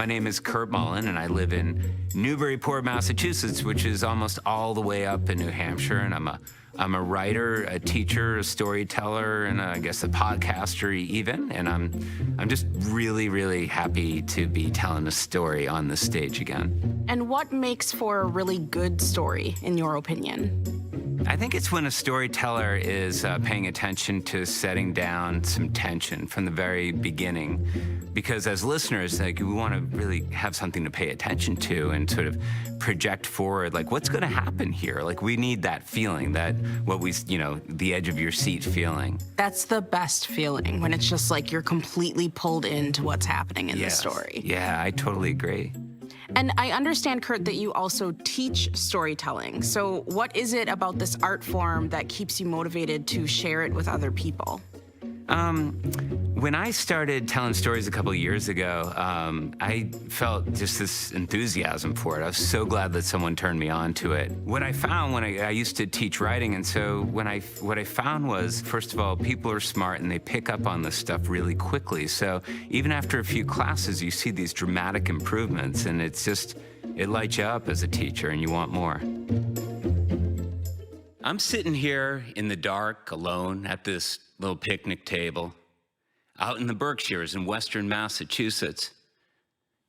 My name is Kurt Mullen, and I live in Newburyport, Massachusetts, which is almost all the way up in New Hampshire. And I'm a writer, a teacher, a storyteller, and I guess a podcaster even. And I'm just really, really happy to be telling a story on the stage again. And what makes for a really good story, in your opinion? I think it's when a storyteller is paying attention to setting down some tension from the very beginning. Because as listeners, we want to really have something to pay attention to and sort of project forward, what's going to happen here? We need that feeling, the edge of your seat feeling. That's the best feeling, when it's just you're completely pulled into what's happening in the story. Yeah, I totally agree. And I understand, Kurt, that you also teach storytelling. So what is it about this art form that keeps you motivated to share it with other people? When I started telling stories a couple of years ago, I felt just this enthusiasm for it. I was so glad that someone turned me on to it. What I found when I used to teach writing, and so what I found was, first of all, people are smart and they pick up on this stuff really quickly. So even after a few classes, you see these dramatic improvements, and it lights you up as a teacher and you want more. I'm sitting here in the dark, alone, at this little picnic table, out in the Berkshires in western Massachusetts,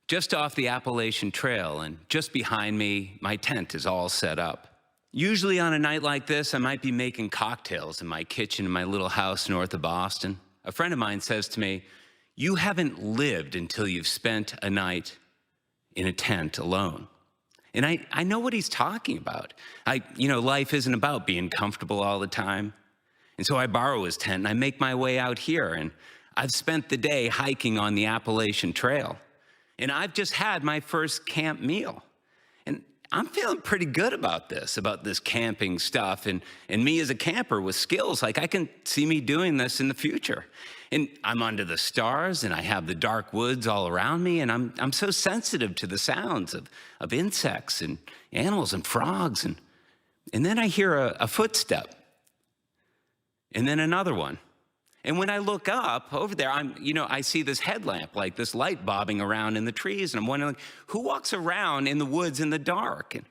just off the Appalachian Trail, and just behind me, my tent is all set up. Usually on a night like this, I might be making cocktails in my kitchen in my little house north of Boston. A friend of mine says to me, "You haven't lived until you've spent a night in a tent alone." And I know what he's talking about. Life isn't about being comfortable all the time. And so I borrow his tent and I make my way out here, and I've spent the day hiking on the Appalachian Trail. And I've just had my first camp meal. And I'm feeling pretty good about this camping stuff. And me as a camper with skills, I can see me doing this in the future. And I'm under the stars and I have the dark woods all around me, and I'm so sensitive to the sounds of insects and animals and frogs. And then I hear a footstep. And then another one. And when I look up over there, I see this headlamp, this light bobbing around in the trees. And I'm wondering, who walks around in the woods in the dark? And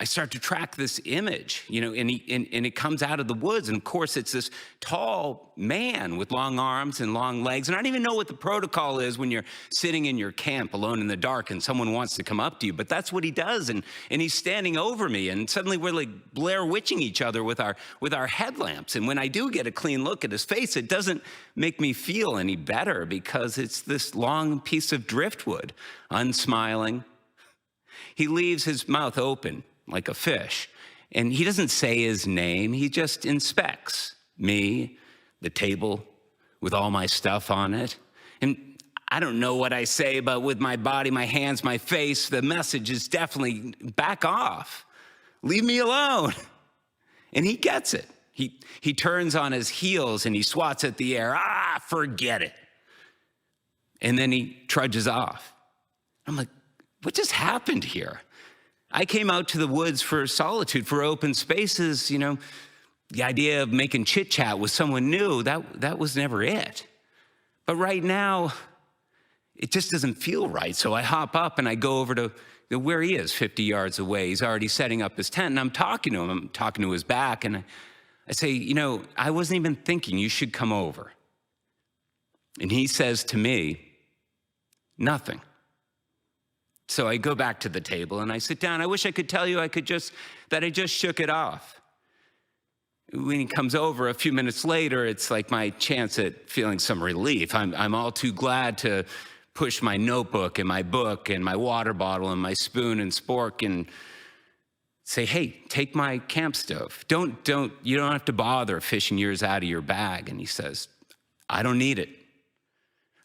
I start to track this image, and it comes out of the woods. And of course, it's this tall man with long arms and long legs. And I don't even know what the protocol is when you're sitting in your camp alone in the dark and someone wants to come up to you. But that's what he does. And he's standing over me. And suddenly we're Blair Witching each other with our headlamps. And when I do get a clean look at his face, it doesn't make me feel any better, because it's this long piece of driftwood, unsmiling. He leaves his mouth open like a fish. And he doesn't say his name. He just inspects me, the table with all my stuff on it. And I don't know what I say, but with my body, my hands, my face, the message is definitely back off. Leave me alone. And he gets it. He turns on his heels and he swats at the air. Forget it. And then he trudges off. I'm like, what just happened here? I came out to the woods for solitude, for open spaces. The idea of making chit chat with someone new, that was never it. But right now, it just doesn't feel right. So I hop up and I go over to where he is, 50 yards away. He's already setting up his tent, and I'm talking to him. I'm talking to his back, and I say, I wasn't even thinking you should come over. And he says to me, nothing. So I go back to the table and I sit down. I wish I could tell you that I just shook it off. When he comes over a few minutes later, it's like my chance at feeling some relief. I'm all too glad to push my notebook and my book and my water bottle and my spoon and spork and say, hey, take my camp stove. You don't have to bother fishing yours out of your bag. And he says, I don't need it.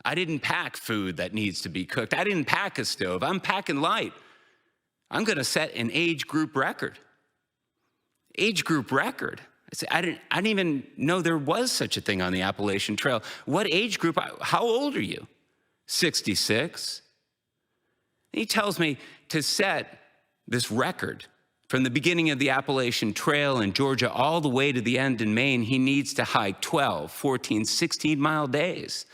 I didn't pack food that needs to be cooked. I didn't pack a stove. I'm packing light. I'm going to set an age group record. Age group record. I said, I didn't even know there was such a thing on the Appalachian Trail. What age group? How old are you? 66. He tells me to set this record from the beginning of the Appalachian Trail in Georgia all the way to the end in Maine. He needs to hike 12, 14, 16-mile days.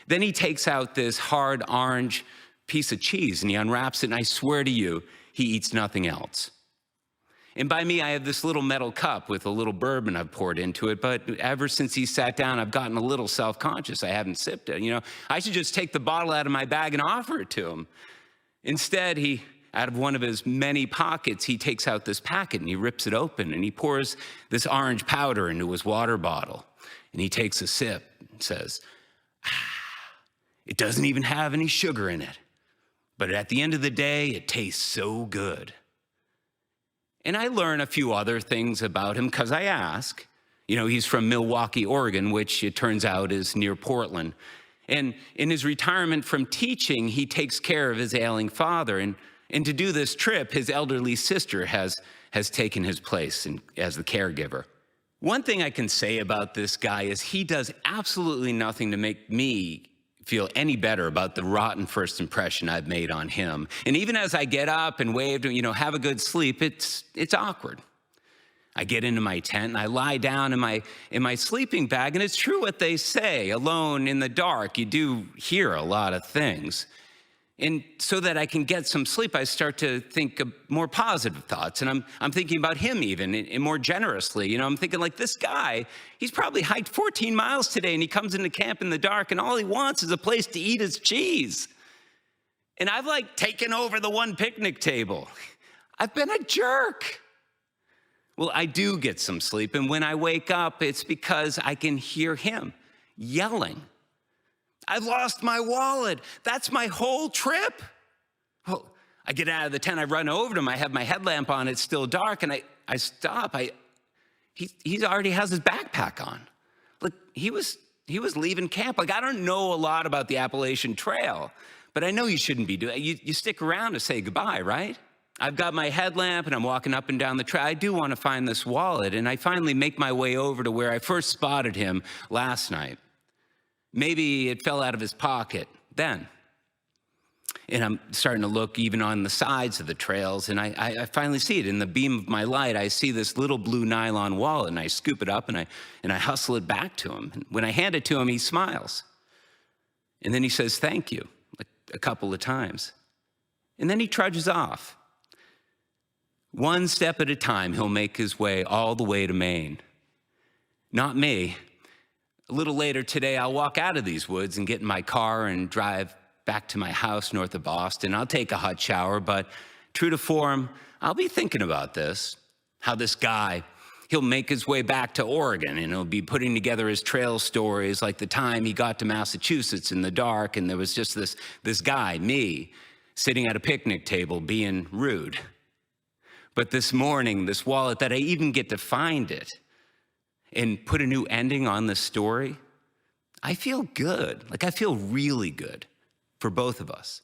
Then he takes out this hard orange piece of cheese and he unwraps it, and I swear to you, he eats nothing else. And by me, I have this little metal cup with a little bourbon I've poured into it, but ever since he sat down, I've gotten a little self-conscious. I haven't sipped it. I should just take the bottle out of my bag and offer it to him. Instead, out of one of his many pockets, he takes out this packet and he rips it open and he pours this orange powder into his water bottle. And he takes a sip and says, it doesn't even have any sugar in it. But at the end of the day, it tastes so good. And I learn a few other things about him because I ask. He's from Milwaukee, Oregon, which it turns out is near Portland. And in his retirement from teaching, he takes care of his ailing father. And to do this trip, his elderly sister has taken his place as the caregiver. One thing I can say about this guy is he does absolutely nothing to make me feel any better about the rotten first impression I've made on him. And even as I get up and wave to him, have a good sleep, it's awkward. I get into my tent and I lie down in my sleeping bag, and it's true what they say, alone in the dark, you do hear a lot of things. And so that I can get some sleep, I start to think of more positive thoughts. And I'm thinking about him even, and more generously. I'm thinking like, this guy, he's probably hiked 14 miles today, and he comes into camp in the dark, and all he wants is a place to eat his cheese. And I've taken over the one picnic table. I've been a jerk. Well, I do get some sleep, and when I wake up, it's because I can hear him yelling. I've lost my wallet. That's my whole trip. Well, I get out of the tent, I run over to him, I have my headlamp on, it's still dark, and I stop. He already has his backpack on. Look, he was leaving camp. I don't know a lot about the Appalachian Trail, but I know you shouldn't be doing it. You stick around to say goodbye, right? I've got my headlamp and I'm walking up and down the trail. I do want to find this wallet, and I finally make my way over to where I first spotted him last night. Maybe it fell out of his pocket then. And I'm starting to look even on the sides of the trails, and I finally see it. In the beam of my light, I see this little blue nylon wallet, and I scoop it up, and I hustle it back to him. And when I hand it to him, he smiles. And then he says, thank you, a couple of times. And then he trudges off. One step at a time, he'll make his way all the way to Maine. Not me. A little later today, I'll walk out of these woods and get in my car and drive back to my house north of Boston. I'll take a hot shower, but true to form, I'll be thinking about this, how this guy, he'll make his way back to Oregon, and he'll be putting together his trail stories, like the time he got to Massachusetts in the dark, and there was just this guy, me, sitting at a picnic table being rude. But this morning, this wallet, that I even get to find it and put a new ending on this story, I feel good. I feel really good for both of us.